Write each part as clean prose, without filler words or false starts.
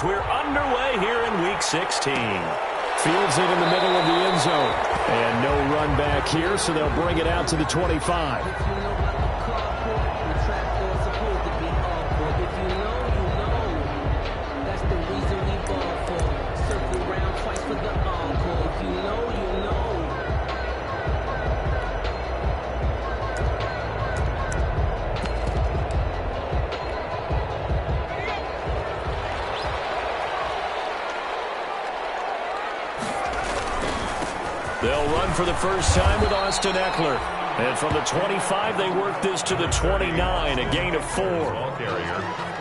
as we're underway here in Week 16. Fields it in the middle of the end zone. And no run back here, so they'll bring it out to the 25. They'll run for the first time with Austin Eckler. And from the 25, they work this to the 29, a gain of 4.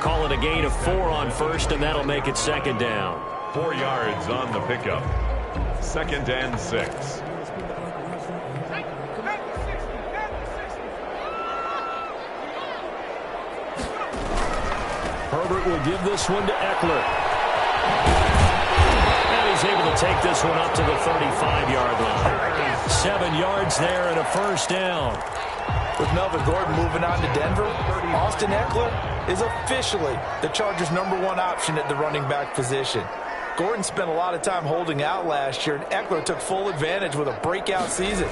Call it a gain of 4 on first, and that'll make it second down. 4 yards on the pickup. 2nd and 6. Herbert will give this one to Eckler. He's able to take this one up to the 35-yard line. 7 yards there and a first down. With Melvin Gordon moving on to Denver, Austin Eckler is officially the Chargers' #1 option at the running back position. Gordon spent a lot of time holding out last year, and Eckler took full advantage with a breakout season.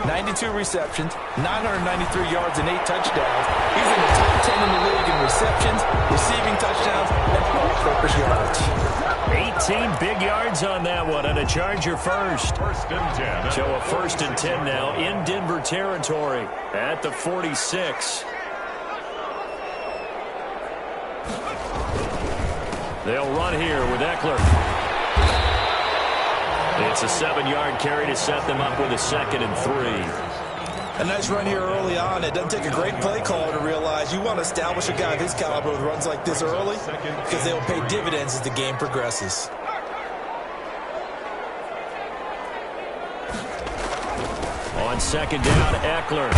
92 receptions, 993 yards, and 8 touchdowns. He's in the top 10 in the league in receptions, receiving touchdowns, and all-purpose yards. 18 big yards on that one, and a Charger first. 1st and 10. So a 1st and 10 now in Denver territory at the 46. They'll run here with Eckler. It's a 7-yard carry to set them up with a 2nd and 3. A nice run here early on. It doesn't take a great play caller to realize you want to establish a guy of his caliber with runs like this early because they will pay dividends as the game progresses. On 2nd down, Eckler.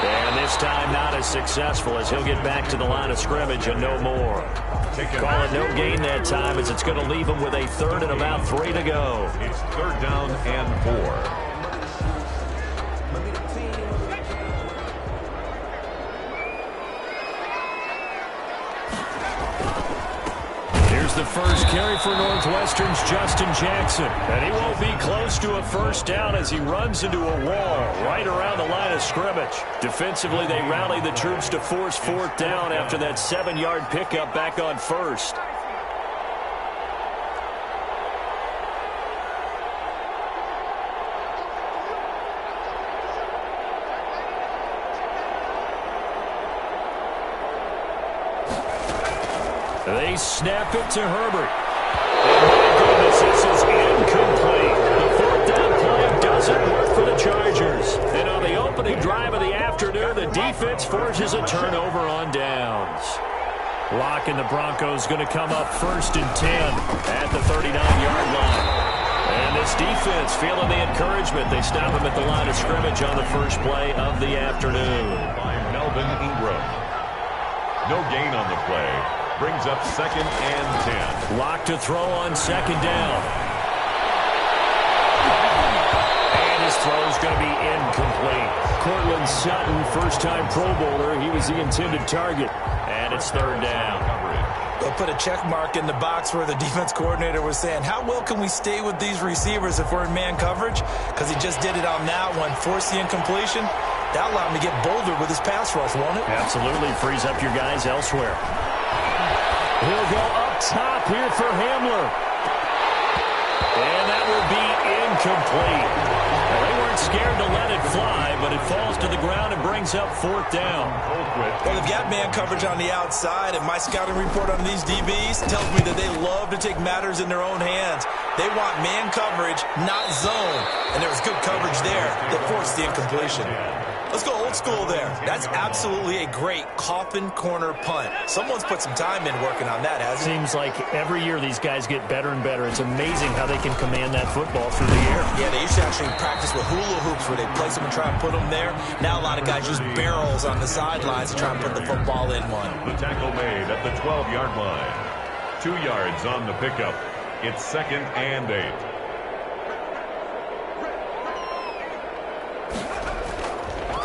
And this time not as successful as he'll get back to the line of scrimmage and no more. Call it no gain that time as it's going to leave him with a 3rd and about 3 to go. It's 3rd down and 4. The first carry for Northwestern's Justin Jackson. And he won't be close to a first down as he runs into a wall right around the line of scrimmage. Defensively, they rally the troops to force 4th down after that 7-yard pickup back on first. They snap it to Herbert. And my goodness, this is incomplete. The 4th down play doesn't work for the Chargers. And on the opening drive of the afternoon, the defense forces a turnover on downs. Locke and the Broncos going to come up 1st and 10 at the 39-yard line. And this defense feeling the encouragement. They stop him at the line of scrimmage on the first play of the afternoon. By Melvin Ingram. No gain on the play. Brings up 2nd and 10. Locke to throw on 2nd down. And his throw's going to be incomplete. Cortland Sutton, first-time Pro Bowler. He was the intended target. And it's 3rd down. They'll put a check mark in the box where the defense coordinator was saying, how well can we stay with these receivers if we're in man coverage? Because he just did it on that one, forced the incompletion. That'll allow him to get bolder with his pass rush, won't it? Absolutely. Frees up your guys elsewhere. He'll go up top here for Hamler. And that will be incomplete. Well, they weren't scared to let it fly, but it falls to the ground and brings up 4th down. Well, they've got man coverage on the outside, and my scouting report on these DBs tells me that they love to take matters in their own hands. They want man coverage, not zone. And there was good coverage there that forced the incompletion. Let's go old school there. That's absolutely a great coffin corner punt. Someone's put some time in working on that, hasn't it? Seems like every year these guys get better and better. It's amazing how they can command that football through the air. Yeah, they used to actually practice with hula hoops where they place them and try and put them there. Now a lot of guys use barrels on the sidelines to try and put the football in one. The tackle made at the 12-yard line. 2 yards on the pickup. It's 2nd and 8.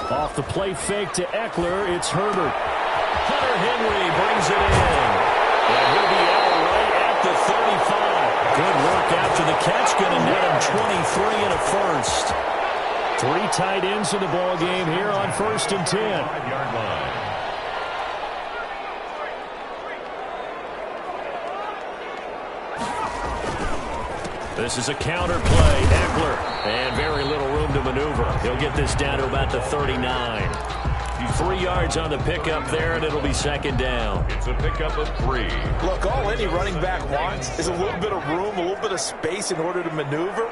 Off the play fake to Eckler, it's Herbert. Hunter Henry brings it in. And he'll be out right catch going to net him 23 and a first. 3 tight ends in the ball game here on 1st and 10. 5-yard line. This is a counter play. Eckler. And very little room to maneuver. He'll get this down to about the 39. 3 yards on the pickup there, and it'll be 2nd down. It's a pickup of 3. Look, all any running back wants is a little bit of room, a little bit of space in order to maneuver.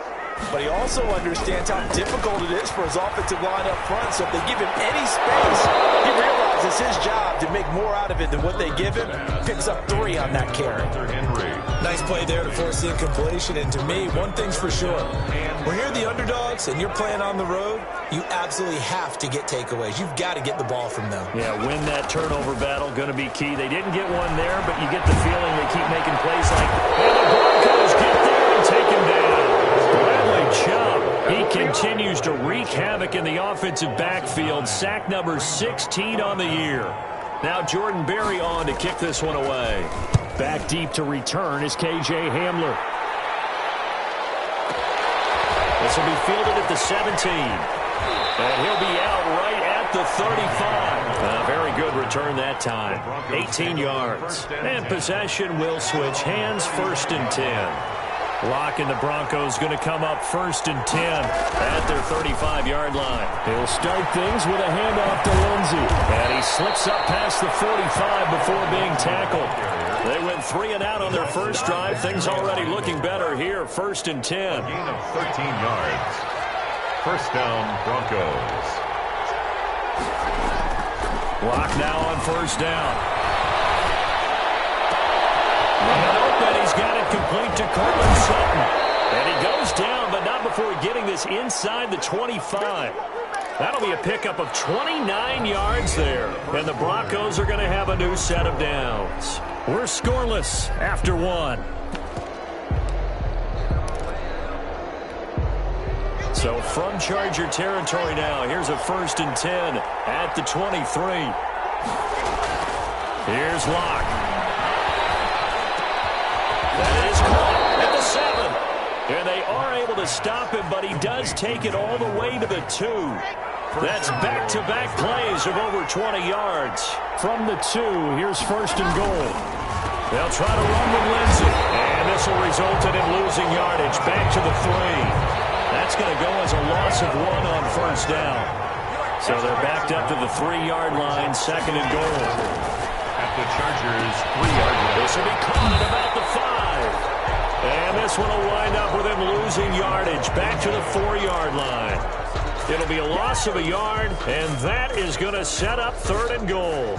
But he also understands how difficult it is for his offensive line up front. So if they give him any space, he realizes his job to make more out of it than what they give him. Picks up 3 on that carry. Nice play there to force the incompletion. And to me, one thing's for sure. When you're the underdogs and you're playing on the road, you absolutely have to get takeaways. You've got to get the ball from them. Yeah, win that turnover battle, going to be key. They didn't get one there, but you get the feeling they keep making plays like, and the Broncos get there and take him down. Bradley Chubb, he continues to wreak havoc in the offensive backfield. Sack number 16 on the year. Now Jordan Berry on to kick this one away. Back deep to return is K.J. Hamler. This will be fielded at the 17. And he'll be out right at the 35. Very good return that time. 18 yards. And possession will switch hands. 1st and 10. Locke and the Broncos going to come up 1st and 10 at their 35-yard line. He'll start things with a handoff to Lindsey. And he slips up past the 45 before being tackled. They went 3 and out on their first drive. Things already looking better here. 1st and 10. A gain of 13 yards. 1st down, Broncos. Locke now on 1st down. And open, he's got it complete to Cortland Sutton. And he goes down, but not before getting this inside the 25. That'll be a pickup of 29 yards there. And the Broncos are going to have a new set of downs. We're scoreless after 1. So from Charger territory now, here's a 1st and 10 at the 23. Here's Locke. That is caught at the 7. And they are able to stop him, but he does take it all the way to the 2. That's back-to-back plays of over 20 yards. From the 2, here's 1st and goal. They'll try to run with Lindsey. And this will result in him losing yardage. Back to the 3. That's going to go as a loss of 1 on 1st down. So they're backed up to the 3-yard line, 2nd and goal. At the Chargers' 3-yard line. This will be caught at about the 5. And this one will wind up with him losing yardage. Back to the 4-yard line. It'll be a loss of a yard, and that is going to set up 3rd and goal.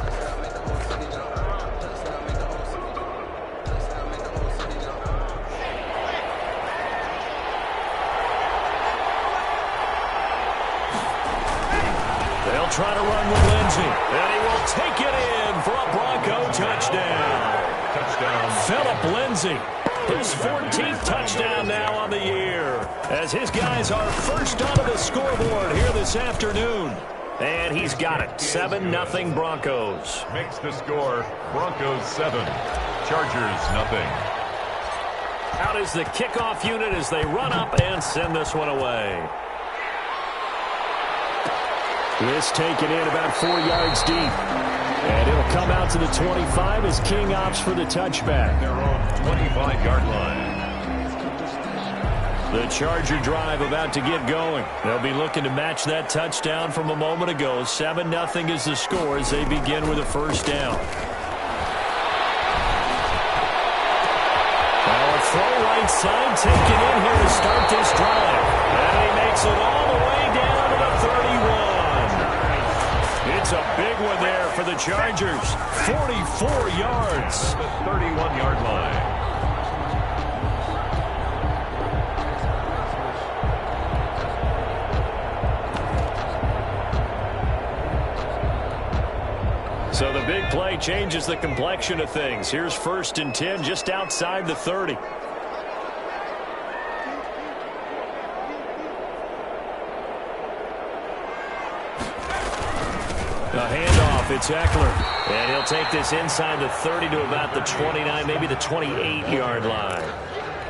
They'll try to run with Lindsey, and he will take it in for a Bronco touchdown. Phillip Lindsey, his 14th touchdown now on the year, as his guys are first onto the scoreboard here this afternoon. And he's got it. 7-0 Broncos. Makes the score Broncos 7, Chargers 0. Out is the kickoff unit as they run up and send this one away. This taken in about 4 yards deep. And it'll come out to the 25 as King opts for the touchback. Their own 25-yard line. The Charger drive about to get going. They'll be looking to match that touchdown from a moment ago. 7-0 is the score as they begin with a 1st down. Now a throw right side taken in here to start this drive. And he makes it all the way down to the 31. It's a big one there for the Chargers. 44 yards. The 31-yard line. So the big play changes the complexion of things. Here's 1st and 10 just outside the 30. A handoff, it's Eckler. And he'll take this inside the 30 to about the 29, maybe the 28-yard line.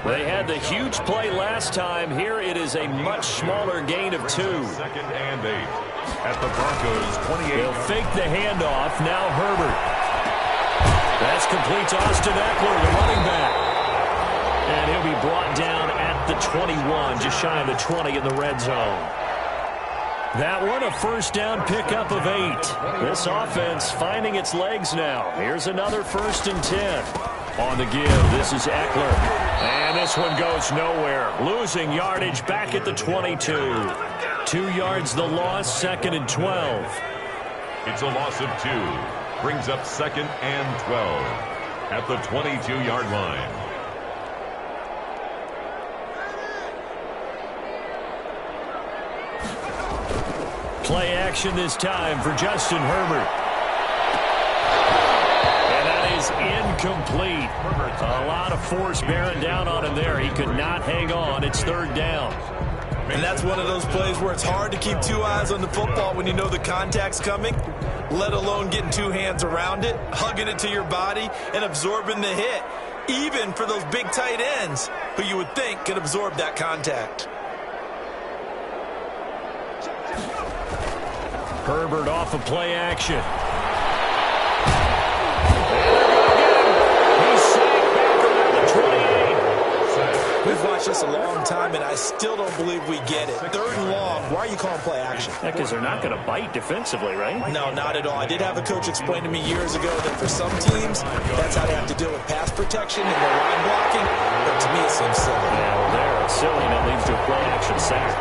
They had the huge play last time. Here it is a much smaller gain of 2. 2nd and 8 at the Broncos 28. They'll fake the handoff. Now Herbert. That's complete to Austin Eckler, the running back. And he'll be brought down at the 21, just shy of the 20 in the red zone. That one, a first down pickup of 8. This offense finding its legs now. Here's another 1st and 10. On the give, this is Eckler. And this one goes nowhere. Losing yardage back at the 22. 2 yards the loss, 2nd and 12. It's a loss of 2. Brings up 2nd and 12 at the 22-yard line. Play action this time for Justin Herbert. And that is incomplete. A lot of force bearing down on him there. He could not hang on. It's 3rd down. And that's one of those plays where it's hard to keep 2 eyes on the football when you know the contact's coming, let alone getting 2 hands around it, hugging it to your body, and absorbing the hit, even for those big tight ends who you would think could absorb that contact. Herbert off of play action. He's sacked back around the 28. We've watched this a long time, and I still don't believe we get it. 3rd and long. Why are you calling play action? Because they're not going to bite defensively, right? No, not at all. I did have a coach explain to me years ago that for some teams, that's how they have to deal with pass protection and their line blocking. But to me, it seems silly. Yeah, well, there, it's silly, and it leads to a play action sack.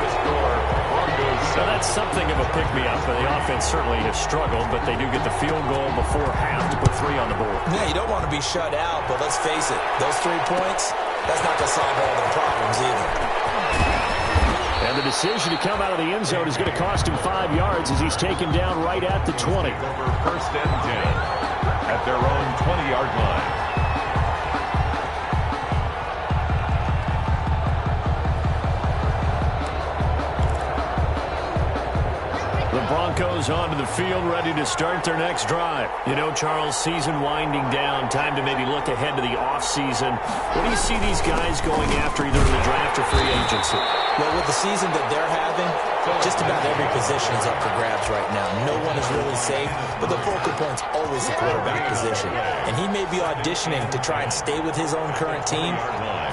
So that's something of a pick-me-up, and the offense certainly has struggled, but they do get the field goal before half to put 3 on the board. Yeah, you don't want to be shut out, but let's face it, those 3 points, that's not going to solve all their problems either. And the decision to come out of the end zone is going to cost him 5 yards as he's taken down right at the 20. Over 1st and 10 at their own 20-yard line. Broncos onto the field, ready to start their next drive. You know, Charles, season winding down, time to maybe look ahead to the offseason. What do you see these guys going after either in the draft or free agency? Well, with the season that they're having, just about every position is up for grabs right now. No one is really safe, but the focal point's always the quarterback position. And he may be auditioning to try and stay with his own current team.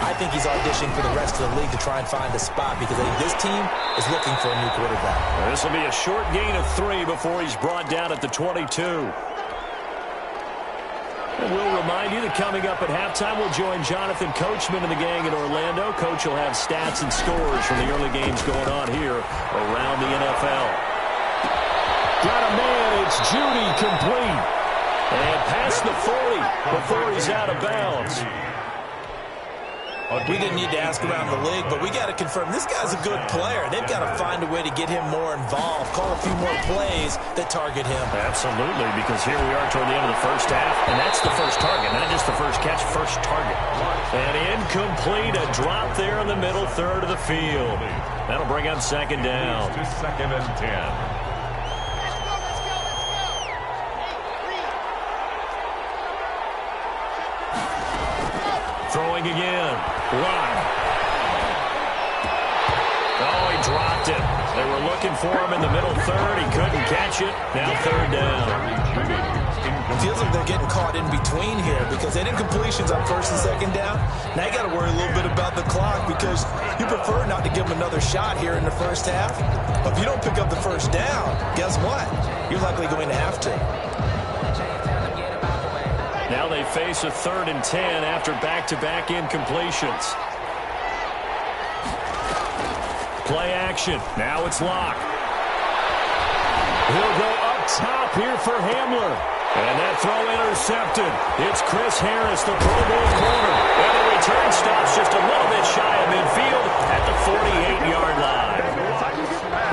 I think he's auditioning for the rest of the league to try and find a spot because I think this team is looking for a new quarterback. This will be a short gain of 3 before he's brought down at the 22. And we'll remind you that coming up at halftime, we'll join Jonathan Coachman and the gang in Orlando. Coach will have stats and scores from the early games going on here around the NFL. Got a man, it's Judy, complete. And past the 40 before he's out of bounds. We didn't need to ask around the league, but we got to confirm this guy's a good player. They've got to find a way to get him more involved, call a few more plays that target him. Absolutely, because here we are toward the end of the first half, and that's the first target, not just the first catch, first target. And incomplete, a drop there in the middle third of the field. That'll bring up 2nd down. To 2nd and 10. Throwing again. Run. Oh, he dropped it. They were looking for him in the middle third. He couldn't catch it. Now 3rd down. Feels like they're getting caught in between here because they did completions on 1st and 2nd down. Now you got to worry a little bit about the clock because you prefer not to give them another shot here in the first half. But if you don't pick up the 1st down, guess what? You're likely going to have to. Now they face a 3rd and 10 after back-to-back incompletions. Play action. Now it's Locke. He'll go up top here for Hamler. And that throw intercepted. It's Chris Harris, the Pro Bowl corner. And the return stops just a little bit shy of midfield at the 48-yard line.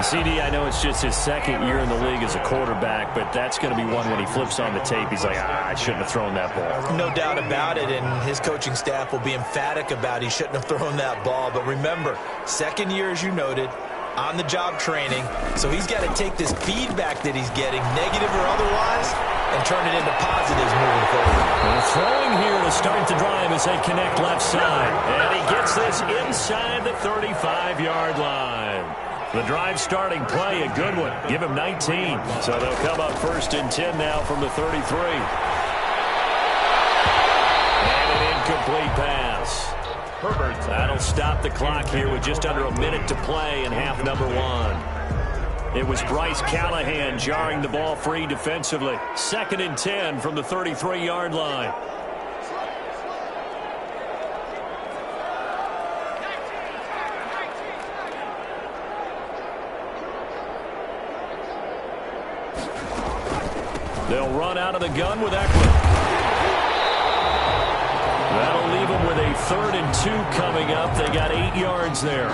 CD, I know it's just his 2nd year in the league as a quarterback, but that's going to be one when he flips on the tape. He's like, I shouldn't have thrown that ball. No doubt about it, and his coaching staff will be emphatic about he shouldn't have thrown that ball. But remember, 2nd year, as you noted, on-the-job training, so he's got to take this feedback that he's getting, negative or otherwise, and turn it into positives moving forward. They're throwing here to start the drive as they connect left side. And he gets this inside the 35-yard line. The drive starting play, a good one. Give him 19. So they'll come up 1st and 10 now from the 33. And an incomplete pass. That'll stop the clock here with just under a minute to play in half number 1. It was Bryce Callahan jarring the ball free defensively. 2nd and 10 from the 33-yard line. They'll run out of the gun with Eckler. That'll leave them with a 3rd and 2 coming up. They got 8 yards there.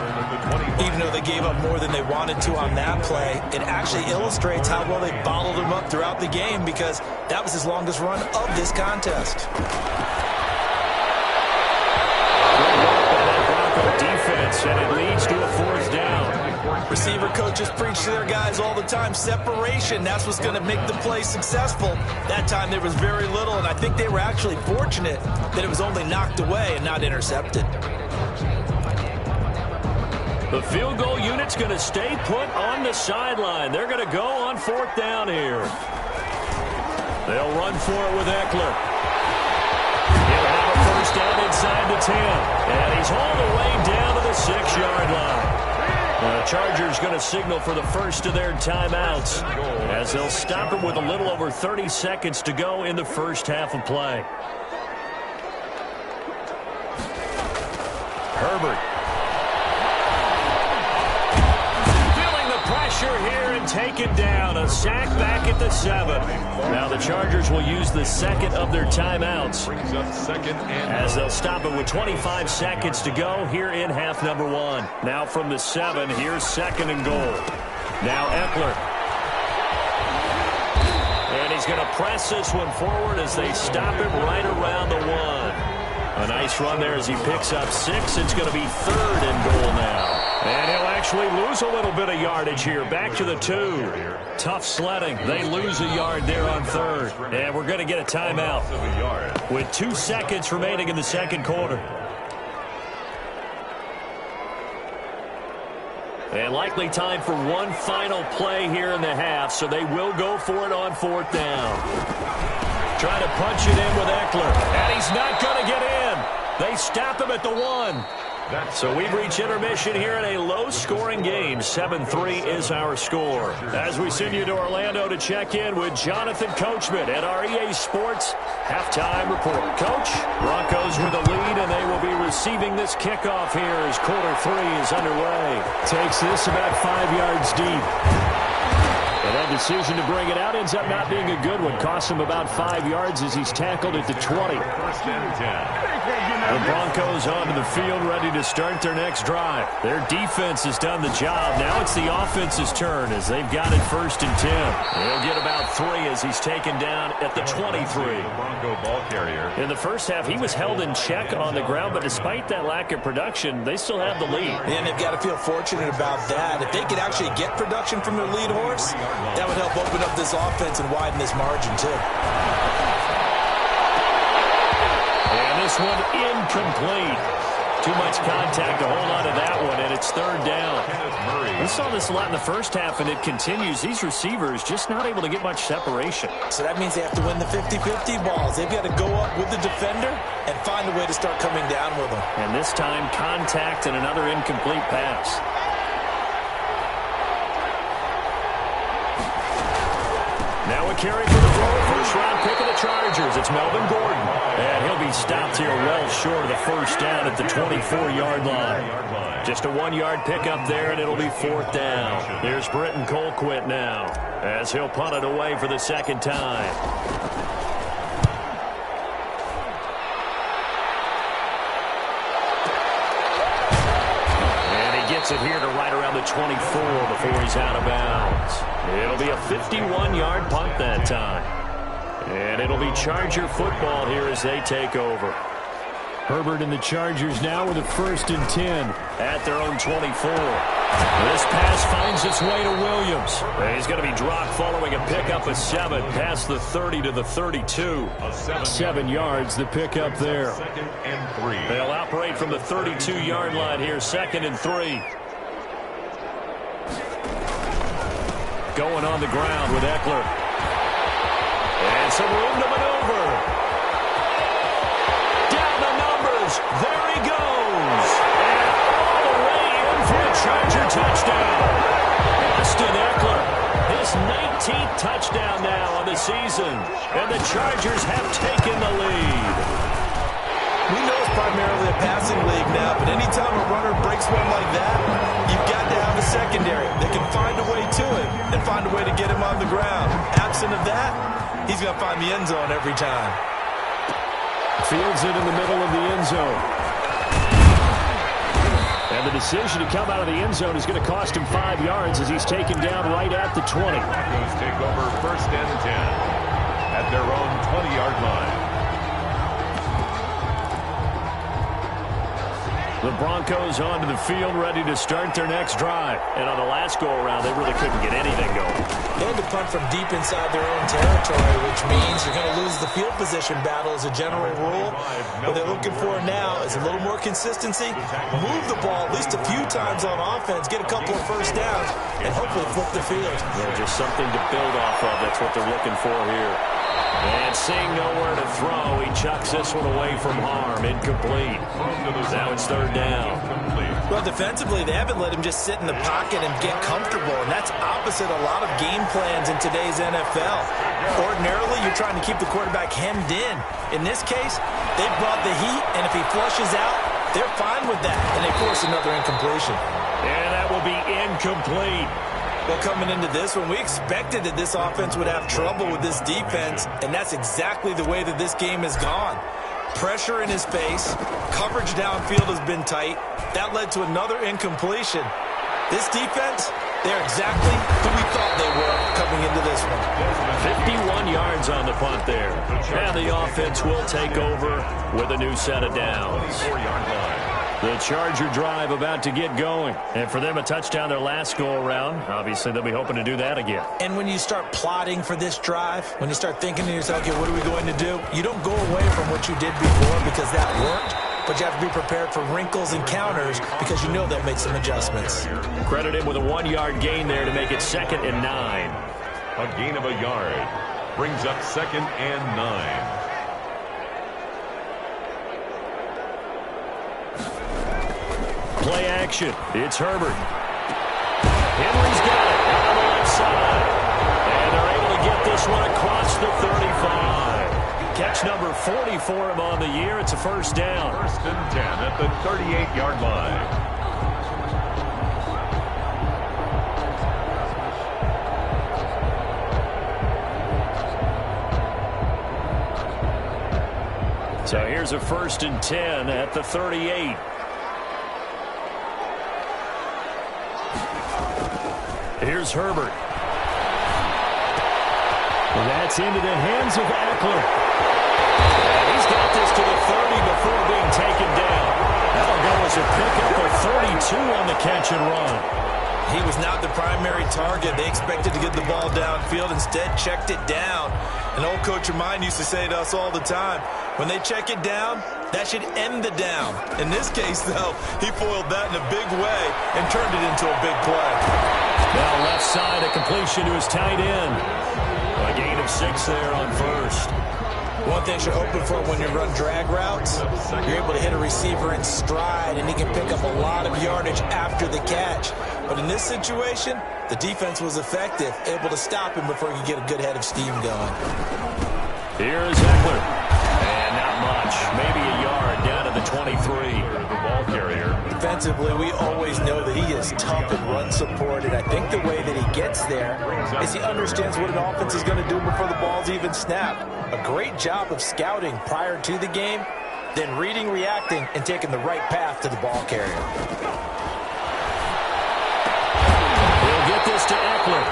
Even though they gave up more than they wanted to on that play, it actually illustrates how well they bottled them up throughout the game because that was his longest run of this contest. Defense, and it leads to a 4th down. Receiver coaches preach to their guys all the time. Separation, that's what's going to make the play successful. That time there was very little, and I think they were actually fortunate that it was only knocked away and not intercepted. The field goal unit's going to stay put on the sideline. They're going to go on 4th down here. They'll run for it with Eckler. He'll have a 1st down inside the 10. And he's all the way down to the 6-yard line. The Chargers going to signal for the first of their timeouts as they'll stop him with a little over 30 seconds to go in the first half of play. Herbert. Feeling the pressure here and taken down. A sack back at the 7. Now the Chargers will use the 2nd of their timeouts as they'll stop it with 25 seconds to go here in half number 1. Now from the 7, here's 2nd and goal. Now Eckler. And he's going to press this one forward as they stop him right around the 1. A nice run there as he picks up 6. It's going to be 3rd and goal now. And he'll actually lose a little bit of yardage here. Back to the 2. Tough sledding. They lose a yard there on 3rd. And we're going to get a timeout with 2 seconds remaining in the 2nd quarter. And likely time for one final play here in the half, so they will go for it on 4th down. Trying to punch it in with Eckler. And he's not going to get in. They stop him at the 1. So we've reached intermission here in a low-scoring game. 7-3 is our score. As we send you to Orlando to check in with Jonathan Coachman at our EA Sports Halftime Report. Coach, Broncos with a lead, and they will be receiving this kickoff here as quarter 3 is underway. Takes this about 5 yards deep. And that decision to bring it out ends up not being a good one. Costs him about 5 yards as he's tackled at the 20. The Broncos onto the field ready to start their next drive. Their defense has done the job. Now it's the offense's turn as they've got it 1st and 10. He'll get about 3 as he's taken down at the 23. Bronco ball carrier. In the first half, he was held in check on the ground, but despite that lack of production, they still have the lead. And they've got to feel fortunate about that. If they could actually get production from their lead horse, that would help open up this offense and widen this margin, too. And this one incomplete. Too much contact to hold on to that one, and it's 3rd down. We saw this a lot in the first half, and it continues. These receivers just not able to get much separation. So that means they have to win the 50-50 balls. They've got to go up with the defender and find a way to start coming down with them. And this time, contact and another incomplete pass. Now a carry for the throw. First-round pick of the Chargers. It's Melvin Gordon. And he'll be stopped here well short of the 1st down at the 24-yard line. Just a 1-yard pickup there, and it'll be 4th down. Here's Britton Colquitt now as he'll punt it away for the 2nd time. It here to right around the 24 before he's out of bounds. It'll be a 51-yard punt that time. And it'll be Charger football here as they take over. Herbert and the Chargers now with a 1st and 10 at their own 24. This pass finds its way to Williams. He's going to be dropped following a pickup of 7 past the 30 to the 32. 7 yards, the pickup there. Second and 3. They'll operate from the 32-yard line here, 2nd and 3. Going on the ground with Eckler. And some room to maneuver. Down the numbers. There he goes. And all the way in for a Charger touchdown. Austin Eckler, his 19th touchdown now on the season. And the Chargers have taken the lead. We know it's primarily a passing league now, but anytime a runner breaks one like that, you've got to have a secondary that can find a way to it and find a way to get him on the ground. Absent of that, he's going to find the end zone every time. Fields it in the middle of the end zone. And the decision to come out of the end zone is going to cost him 5 yards as he's taken down right at the 20. Broncos take over 1st and 10 at their own 20-yard line. The Broncos onto the field, ready to start their next drive. And on the last go-around, they really couldn't get anything going. They had to punt from deep inside their own territory, which means you're going to lose the field position battle as a general rule. What they're looking for now is a little more consistency, move the ball at least a few times on offense, get a couple of first downs, and hopefully flip the field. Yeah, just something to build off of. That's what they're looking for here. And seeing nowhere to throw, he chucks this one away from harm. Incomplete. Now it's 3rd down. Well, defensively, they haven't let him just sit in the pocket and get comfortable, and that's opposite a lot of game plans in today's NFL. Ordinarily, you're trying to keep the quarterback hemmed in. In this case, they brought the heat, and if he flushes out, they're fine with that, and they force another incompletion. And that will be incomplete. Well, coming into this one, we expected that this offense would have trouble with this defense, and that's exactly the way that this game has gone. Pressure in his face, coverage downfield has been tight. That led to another incompletion. This defense, they're exactly who we thought they were coming into this one. 51 yards on the punt there. And the offense will take over with a new set of downs. 4-yard line. The Charger drive about to get going. And for them, a touchdown their last go-around. Obviously, they'll be hoping to do that again. And when you start plotting for this drive, when you start thinking to yourself, okay, what are we going to do? You don't go away from what you did before because that worked. But you have to be prepared for wrinkles and counters because you know they'll make some adjustments. Credit him with a 1-yard gain there to make it 2nd and 9. A gain of a yard brings up 2nd and 9. Play action. It's Herbert. Henry's got it on the left side. And they're able to get this one across the 35. Catch number 40 for him on the year. It's a 1st down. 1st and 10 at the 38-yard line. So here's a 1st and 10 at the 38. Here's Herbert. And that's into the hands of Eckler. And he's got this to the 30 before being taken down. That'll go as a pickup of 32 on the catch and run. He was not the primary target. They expected to get the ball downfield. Instead, checked it down. An old coach of mine used to say to us all the time, when they check it down, that should end the down. In this case, though, he foiled that in a big way and turned it into a big play. Now left side, a completion to his tight end. A gain of 6 there on 1st. One thing you're hoping for when you run drag routes, you're able to hit a receiver in stride, and he can pick up a lot of yardage after the catch. But in this situation, the defense was effective, able to stop him before he could get a good head of steam going. Here's Eckler. And not much. Maybe a yard down to the 23. The ball carrier. Defensively, we always know that he is tough and run support, and I think the way that he gets there is he understands what an offense is going to do before the ball's even snapped. A great job of scouting prior to the game, then reading, reacting, and taking the right path to the ball carrier. He'll get this to Eckler.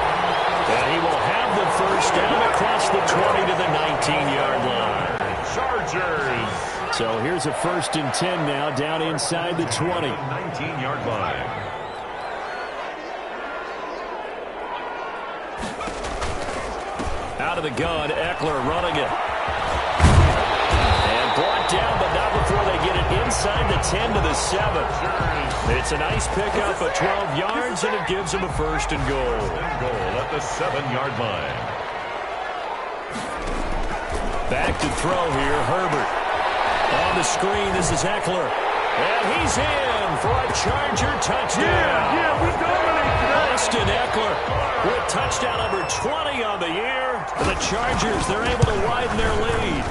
And he will have the 1st down across the 20 to the 19-yard line. Chargers. So here's a 1st and 10 now down inside the 20. 19-yard line. Out of the gun, Eckler running it. And brought down, but not before they get it inside the 10 to the 7. It's a nice pickup of 12 yards, and it gives them a 1st and goal. Goal at the 7-yard line. Back to throw here, Herbert. On the screen, this is Eckler. And he's in for a Charger touchdown. We dominate today. Austin Eckler with touchdown number 20 on the year. The Chargers, they're able to widen their lead.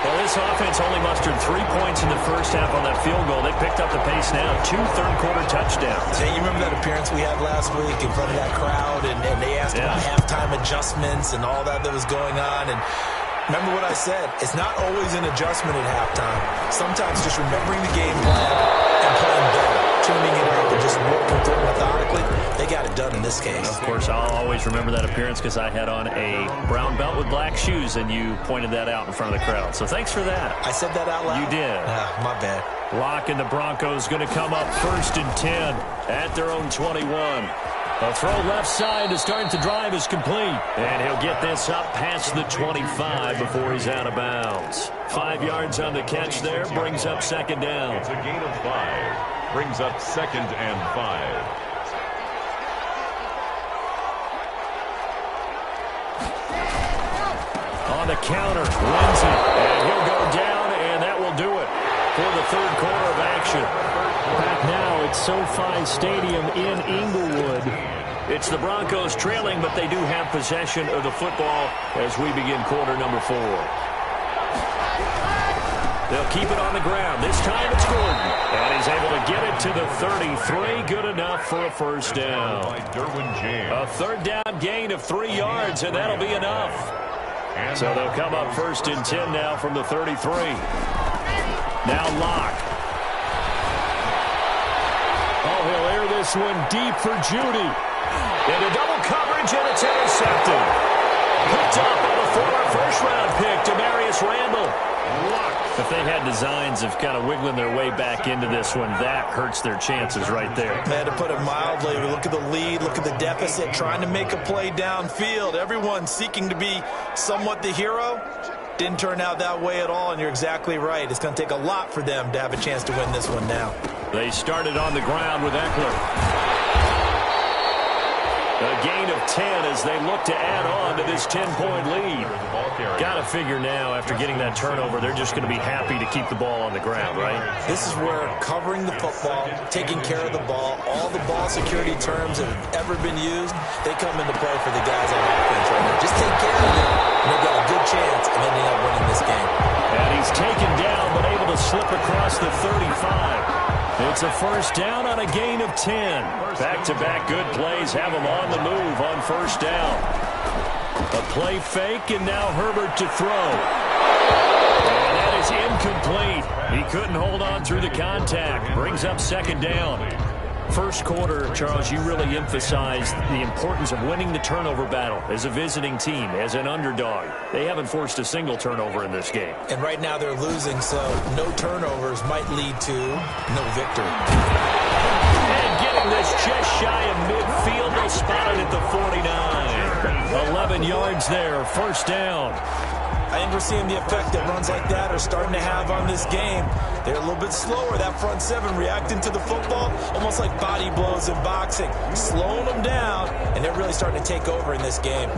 Well, this offense only mustered 3 points in the first half on that field goal. They picked up the pace now. 2 third-quarter touchdowns. Hey, you remember that appearance we had last week in front of that crowd, and they asked about halftime adjustments and all that was going on, and remember what I said. It's not always an adjustment at halftime. Sometimes just remembering the game plan and playing better, tuning it up and just working through it methodically. They got it done in this case. Of course, I'll always remember that appearance because I had on a brown belt with black shoes, and you pointed that out in front of the crowd. So thanks for that. I said that out loud? You did. My bad. Locke and the Broncos going to come up 1st and 10 at their own 21. A throw left side to start the drive is complete. And he'll get this up past the 25 before he's out of bounds. 5 yards on the catch there, brings up 2nd down. It's a gain of 5. Brings up 2nd and 5. On the counter, Lindsey. And he'll go down, and that will do it for the 3rd quarter of action. Back now at SoFi Stadium in Inglewood. It's the Broncos trailing, but they do have possession of the football as we begin quarter number 4. They'll keep it on the ground. This time it's Gordon. And he's able to get it to the 33. Good enough for a 1st down. A 3rd down gain of 3 yards, and that'll be enough. So they'll come up 1st and 10 now from the 33. Now Locke. Oh, he'll air this one deep for Judy. Into double coverage, and it's intercepted. Picked up by the former 1st-round pick, Demarius Randall. If they had designs of kind of wiggling their way back into this one, that hurts their chances right there. Man, to put it mildly, look at the lead, look at the deficit, trying to make a play downfield. Everyone seeking to be somewhat the hero. Didn't turn out that way at all, and you're exactly right. It's going to take a lot for them to have a chance to win this one now. They started on the ground with Eckler. A gain of 10 as they look to add on to this 10-point lead. Got to figure now, after getting that turnover, they're just going to be happy to keep the ball on the ground, right? This is where covering the football, taking care of the ball, all the ball security terms that have ever been used, they come into play for the guys on offense right now. Just take care of them, and they've got a good chance of ending up winning this game. And he's taken down, but able to slip across the 35. It's a 1st down on a gain of 10. Back-to-back good plays have him on the move on 1st down. A play fake, and now Herbert to throw. And that is incomplete. He couldn't hold on through the contact. Brings up 2nd down. 1st quarter, Charles, you really emphasized the importance of winning the turnover battle as a visiting team, as an underdog. They haven't forced a single turnover in this game. And right now they're losing, so no turnovers might lead to no victory. And getting this just shy of midfield, they spotted at the 49. 11 yards there, 1st down. I think we're seeing the effect that runs like that are starting to have on this game. They're a little bit slower, that front 7 reacting to the football, almost like body blows in boxing, slowing them down, and they're really starting to take over in this game.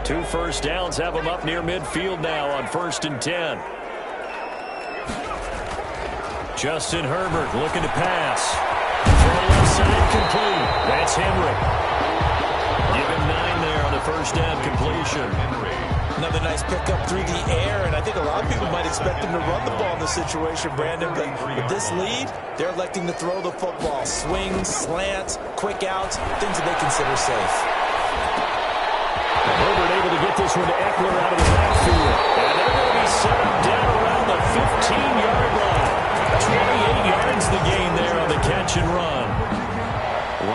2 1st downs have them up near midfield now on 1st and 10. Justin Herbert looking to pass. From the left side, complete. That's Henry. Give him 9 there on the 1st down completion. Another nice pickup through the air, and I think a lot of people might expect him to run the ball in this situation, Brandon, but with this lead, they're electing to throw the football. Swings, slants, quick outs, things that they consider safe. Herbert able to get this one to Eckler out of the backfield. And they're going to be set up down around the 15-yard line. 28 yards the gain there on the catch and run.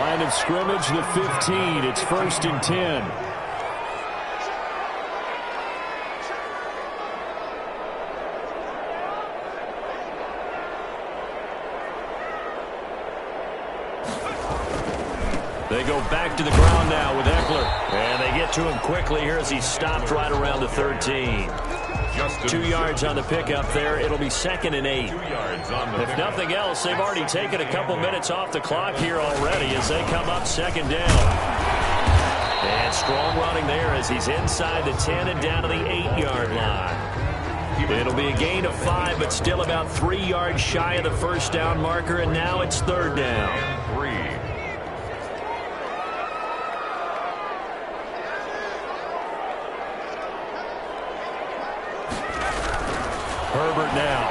Line of scrimmage, the 15. It's 1st and 10. They go back to the ground now with Eckler. And they get to him quickly here as he stopped right around the 13. 2 yards on the pickup there. It'll be 2nd and 8. If nothing else, they've already taken a couple minutes off the clock here already as they come up 2nd down. And strong running there as he's inside the 10 and down to the 8-yard line. It'll be a gain of 5, but still about 3 yards shy of the first down marker, and now it's 3rd down. Herbert now.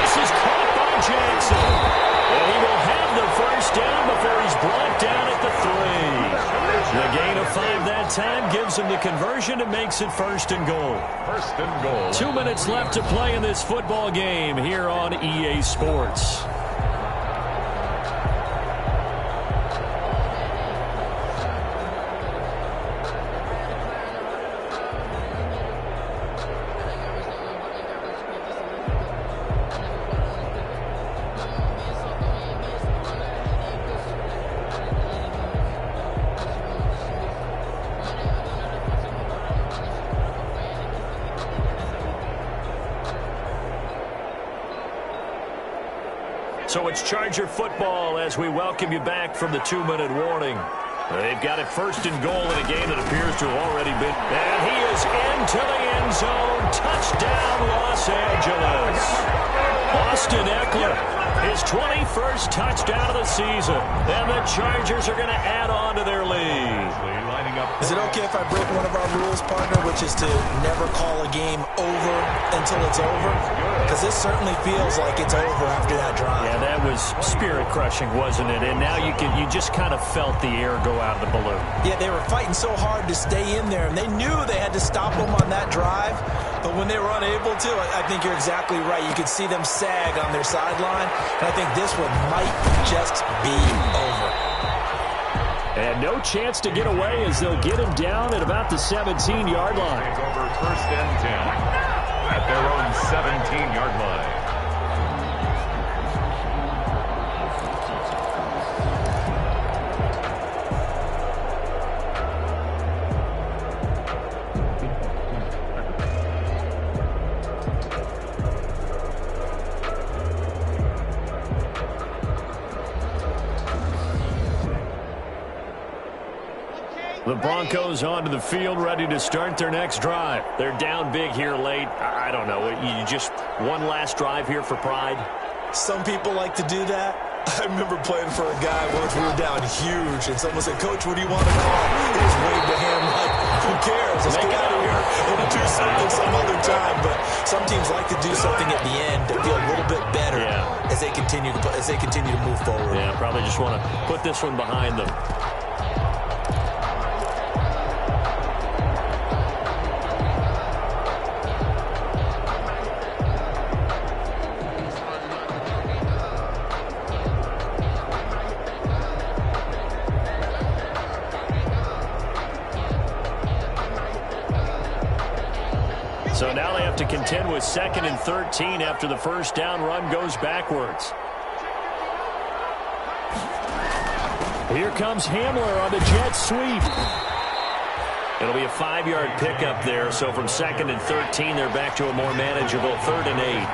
This is caught by Jackson. And he will have the first down before he's brought down at the 3. The gain of 5 that time gives him the conversion and makes it 1st and goal. 1st and goal. 2 minutes left to play in this football game here on EA Sports. So it's Charger football as we welcome you back from the 2-minute warning. They've got it 1st and goal in a game that appears to have already been. And he is into the end zone. Touchdown, Los Angeles. Austin Eckler, his 21st touchdown of the season. And the Chargers are going to add on to their lead. Is it okay if I break one of our rules, partner, which is to never call a game over until it's over? Because this certainly feels like it's over after that drive. Yeah, that was spirit-crushing, wasn't it? And now you just kind of felt the air go out of the balloon. Yeah, they were fighting so hard to stay in there, and they knew they had to stop them on that drive. But when they were unable to, I think you're exactly right. You could see them sag on their sideline, and I think this one might just be over. And no chance to get away as they'll get him down at about the 17-yard line. Over 1st and 10 at their own 17-yard line. The Broncos onto the field, ready to start their next drive. They're down big here late. I don't know. You just one last drive here for pride? Some people like to do that. I remember playing for a guy once. We were down huge, and someone said, "Coach, what do you want to call?" He just waved to him like, "Who cares? Let's get out of here and do something some other time." But some teams like to do something at the end to feel a little bit better as they continue to move forward. Yeah, probably just want to put this one behind them. So now they have to contend with 2nd and 13 after the first down run goes backwards. Here comes Hamler on the jet sweep. It'll be a 5-yard pickup there. So from 2nd and 13, they're back to a more manageable 3rd and 8.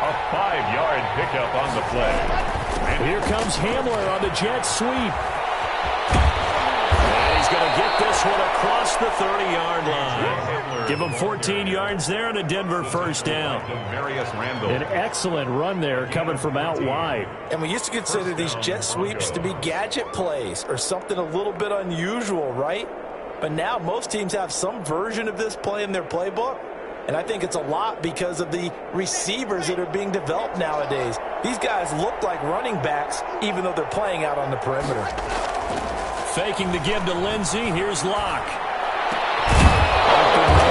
A 5-yard pickup on the play. Here comes Hamler on the jet sweep. He's going to get this one across the 30-yard line. Give him 14 yards there and a Denver first down. An excellent run there coming from out wide. And we used to consider these jet sweeps to be gadget plays or something a little bit unusual, right? But now most teams have some version of this play in their playbook. And I think it's a lot because of the receivers that are being developed nowadays. These guys look like running backs even though they're playing out on the perimeter. Faking the give to Lindsey. Here's Locke.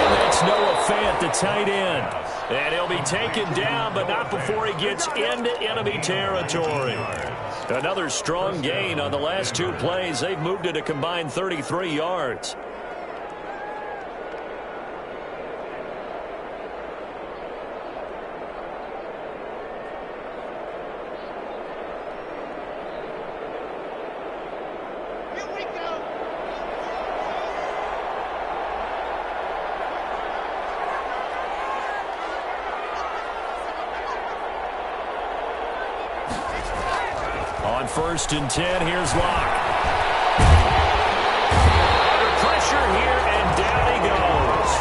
That's Noah Fant, the tight end. And he'll be taken down, but not before he gets into enemy territory. Another strong gain on the last 2 plays. They've moved it a combined 33 yards. on 1st and 10. Here's Locke. Under pressure here, and down he goes.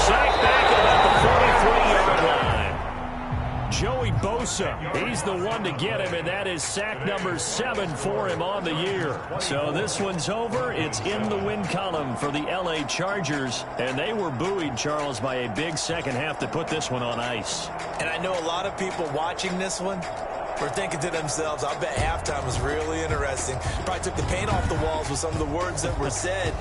Sacked back about the 43-yard line. Joey Bosa, he's the one to get him, and that is sack number 7 for him on the year. So this one's over. It's in the win column for the L.A. Chargers, and they were buoyed, Charles, by a big second half to put this one on ice. And I know a lot of people watching this one were thinking to themselves, I bet halftime was really interesting. Probably took the paint off the walls with some of the words that were said.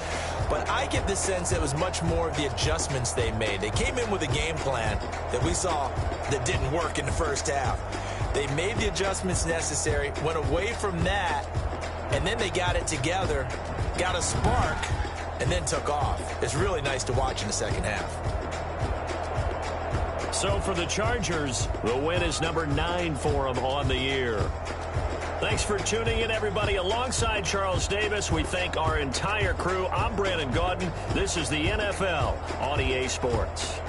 But I get the sense it was much more of the adjustments they made. They came in with a game plan that we saw that didn't work in the first half. They made the adjustments necessary, went away from that, and then they got it together, got a spark, and then took off. It's really nice to watch in the second half. So for the Chargers, the win is number 9 for them on the year. Thanks for tuning in, everybody. Alongside Charles Davis, we thank our entire crew. I'm Brandon Gaudin. This is the NFL on EA Sports.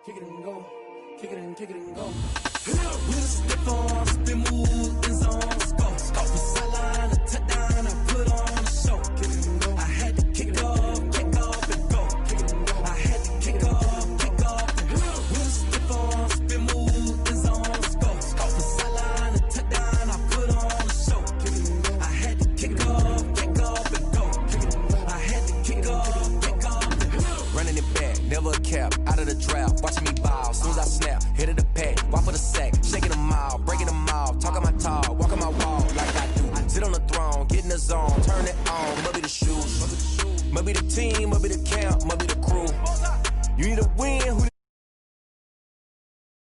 Kick it and go, kick it and go. With a stiff arm, spin move, in zone, go. Off the sideline, a touchdown, I put on a show. Kick it and go. I had to kick off and go. Kick it and go. I had to kick off and go. With a stiff arm, spin move, in zone, go. Off the sideline, a touchdown, I put on a show. Kick it and go. I had to kick off and go. Kick it and go. I had to kick off and go. Running it back, never a cap, out of the draft, watching me ball. Soon as I snap, hit of the pack, walk for the sack, shaking them out, breaking them off, talking my talk, walking my wall like I do. Sit on the throne, get in the zone, turn it on, maybe the shoes, maybe the team, maybe the camp, maybe the